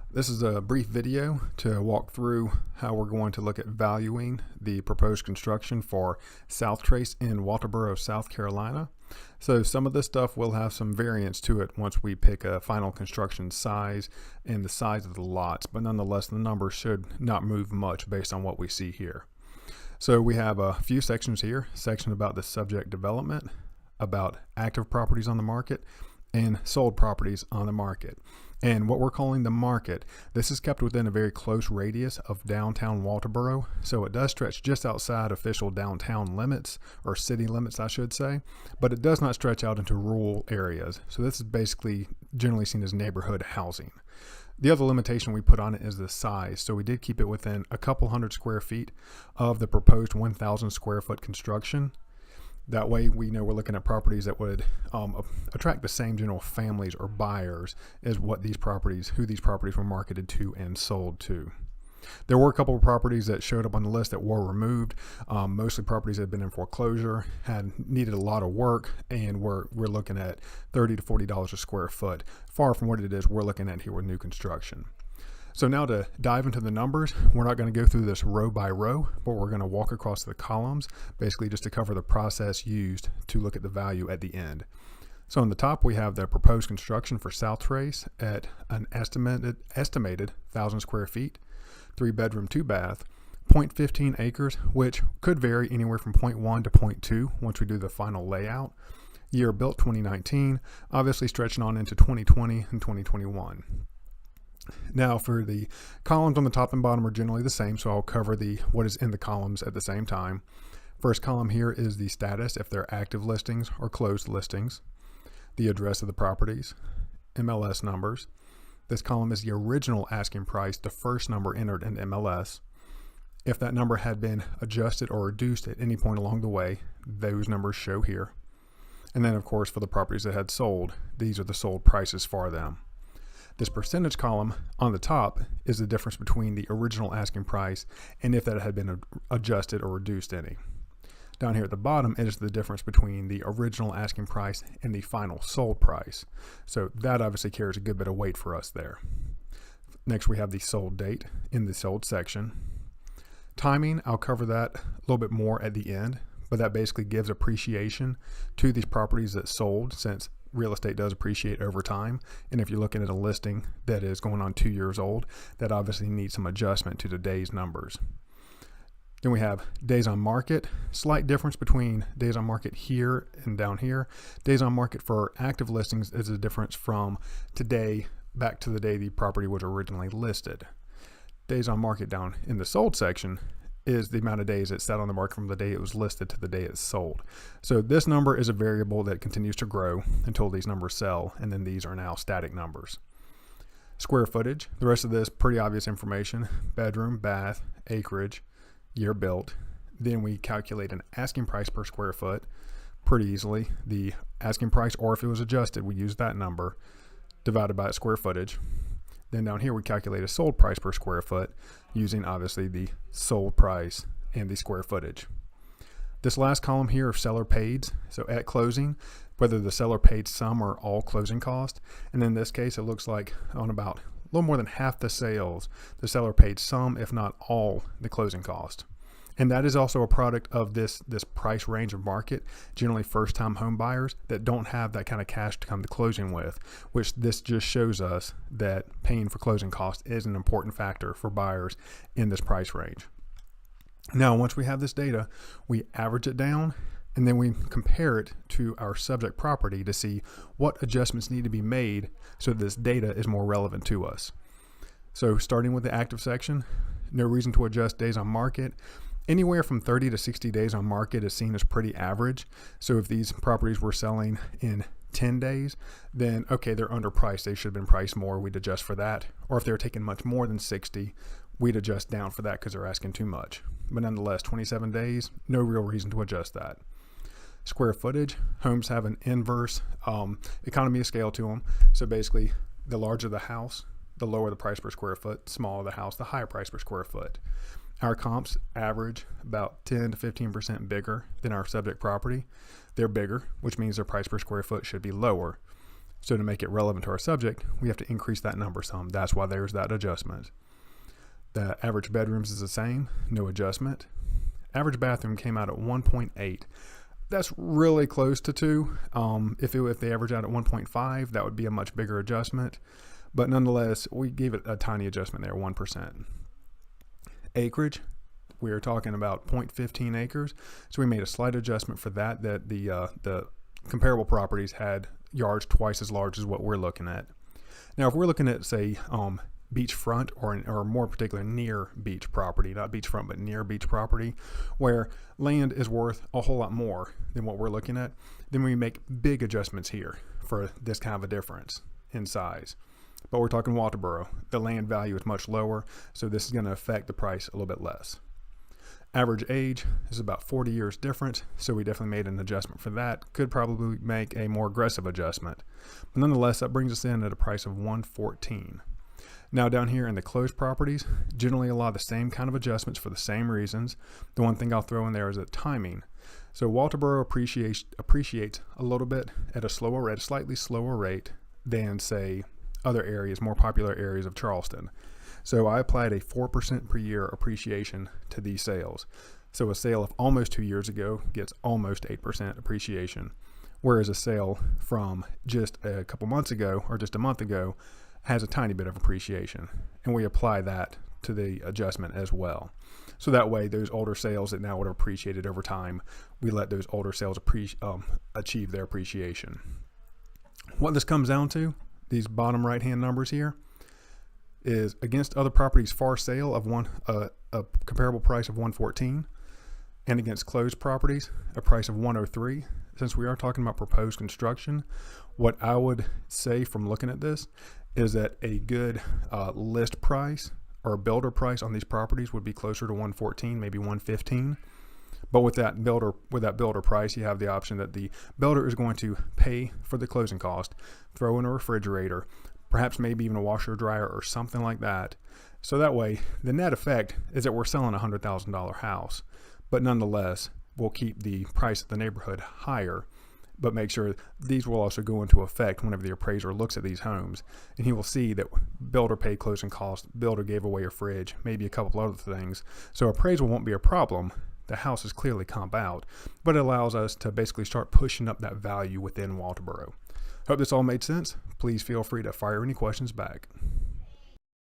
This is a brief video to walk through how we're going to look at valuing the proposed construction for South Trace in Walterboro, South Carolina. So some of this stuff will have some variance to it once we pick a final construction size and the size of the lots, but nonetheless the numbers should not move much based on what we see here. So we have a few sections here, section about the subject development, about active properties on the market, and sold properties on the market. And what we're calling the market, this is kept within a very close radius of downtown Walterboro, so it does stretch just outside official downtown limits, or city limits I should say, but it does not stretch out into rural areas. So this is basically generally seen as neighborhood housing. The other limitation we put on it is the size, so we did keep it within a couple hundred square feet of the proposed 1,000 square foot construction. That way we know we're looking at properties that would attract the same general families or buyers as who these properties were marketed to and sold to. There were a couple of properties that showed up on the list that were removed, mostly properties that had been in foreclosure, had needed a lot of work, and we're looking at $30 to $40 a square foot, far from what it is we're looking at here with new construction. So now to dive into the numbers, we're not going to go through this row by row, but we're going to walk across the columns, basically just to cover the process used to look at the value at the end. So on the top, we have the proposed construction for South Trace at an estimated 1,000 square feet, 3-bedroom, 2-bath, 0.15 acres, which could vary anywhere from 0.1 to 0.2 once we do the final layout. Year built 2019, obviously stretching on into 2020 and 2021. Now for the columns on the top and bottom are generally the same, so I'll cover what is in the columns at the same time. First column here is the status, if they're active listings or closed listings, the address of the properties, MLS numbers. This column is the original asking price, the first number entered in MLS. If that number had been adjusted or reduced at any point along the way, those numbers show here. And then of course for the properties that had sold, these are the sold prices for them. This percentage column on the top is the difference between the original asking price and if that had been adjusted or reduced any. Down here at the bottom is the difference between the original asking price and the final sold price. So that obviously carries a good bit of weight for us there. Next we have the sold date in the sold section. Timing, I'll cover that a little bit more at the end, but that basically gives appreciation to these properties that sold, since real estate does appreciate over time. And if you're looking at a listing that is going on 2 years old, that obviously needs some adjustment to today's numbers. Then we have days on market. Slight difference between days on market here and down here. Days on market for active listings is a difference from today back to the day the property was originally listed. Days on market down in the sold section is the amount of days it sat on the market from the day it was listed to the day it's sold. So this number is a variable that continues to grow until these numbers sell, and then these are now static numbers. Square footage, the rest of this pretty obvious information: bedroom, bath, acreage, year built. Then we calculate an asking price per square foot pretty easily. The asking price, or if it was adjusted, we use that number divided by square footage. Then down here we calculate a sold price per square foot using obviously the sold price and the square footage. This last column here of seller paid, so at closing, whether the seller paid some or all closing cost. And in this case it looks like on about a little more than half the sales, the seller paid some, if not all, the closing cost. And that is also a product of this price range of market, generally first-time home buyers that don't have that kind of cash to come to closing with, which this just shows us that paying for closing costs is an important factor for buyers in this price range. Now, once we have this data, we average it down, and then we compare it to our subject property to see what adjustments need to be made so this data is more relevant to us. So starting with the active section, no reason to adjust days on market. Anywhere from 30 to 60 days on market is seen as pretty average. So if these properties were selling in 10 days, then okay, they're underpriced. They should have been priced more. We'd adjust for that. Or if they're taking much more than 60, we'd adjust down for that because they're asking too much. But nonetheless, 27 days, no real reason to adjust that. Square footage, homes have an inverse economy of scale to them. So basically, the larger the house, the lower the price per square foot. Smaller the house, the higher price per square foot. Our comps average about 10 to 15% bigger than our subject property. They're bigger, which means their price per square foot should be lower. So to make it relevant to our subject, we have to increase that number some. That's why there's that adjustment. The average bedrooms is the same, no adjustment. Average bathroom came out at 1.8. That's really close to 2. If they average out at 1.5, that would be a much bigger adjustment. But nonetheless, we gave it a tiny adjustment there, 1%. Acreage, we are talking about 0.15 acres. So we made a slight adjustment for that the comparable properties had yards twice as large as what we're looking at. Now, if we're looking at, say, beachfront or more particularly near beach property, not beachfront, but near beach property, where land is worth a whole lot more than what we're looking at, then we make big adjustments here for this kind of a difference in size. But we're talking Walterboro. The land value is much lower, so this is going to affect the price a little bit less. Average age is about 40 years difference, so we definitely made an adjustment for that. Could probably make a more aggressive adjustment. But nonetheless, that brings us in at a price of $114. Now down here in the closed properties, generally a lot of the same kind of adjustments for the same reasons. The one thing I'll throw in there is the timing. So Walterboro appreciates a little bit at a slightly slower rate than, say, other areas, more popular areas of Charleston. So I applied a 4% per year appreciation to these sales. So a sale of almost 2 years ago gets almost 8% appreciation, whereas a sale from just a couple months ago or just a month ago has a tiny bit of appreciation. And we apply that to the adjustment as well. So that way, those older sales that now would have appreciated over time, we let those older sales achieve their appreciation. What this comes down to, these bottom right-hand numbers here, is against other properties for sale of a comparable price of $114, and against closed properties, a price of $103. Since we are talking about proposed construction, what I would say from looking at this is that a good list price or builder price on these properties would be closer to $114, maybe $115. But with that builder price, you have the option that the builder is going to pay for the closing cost, throw in a refrigerator, perhaps maybe even a washer or dryer or something like that. So that way, the net effect is that we're selling a $100,000 house, but nonetheless, we'll keep the price of the neighborhood higher, but make sure these will also go into effect whenever the appraiser looks at these homes, and he will see that builder paid closing costs, builder gave away a fridge, maybe a couple other things. So appraisal won't be a problem. The house is clearly comp out, but it allows us to basically start pushing up that value within Walterboro. Hope this all made sense. Please feel free to fire any questions back.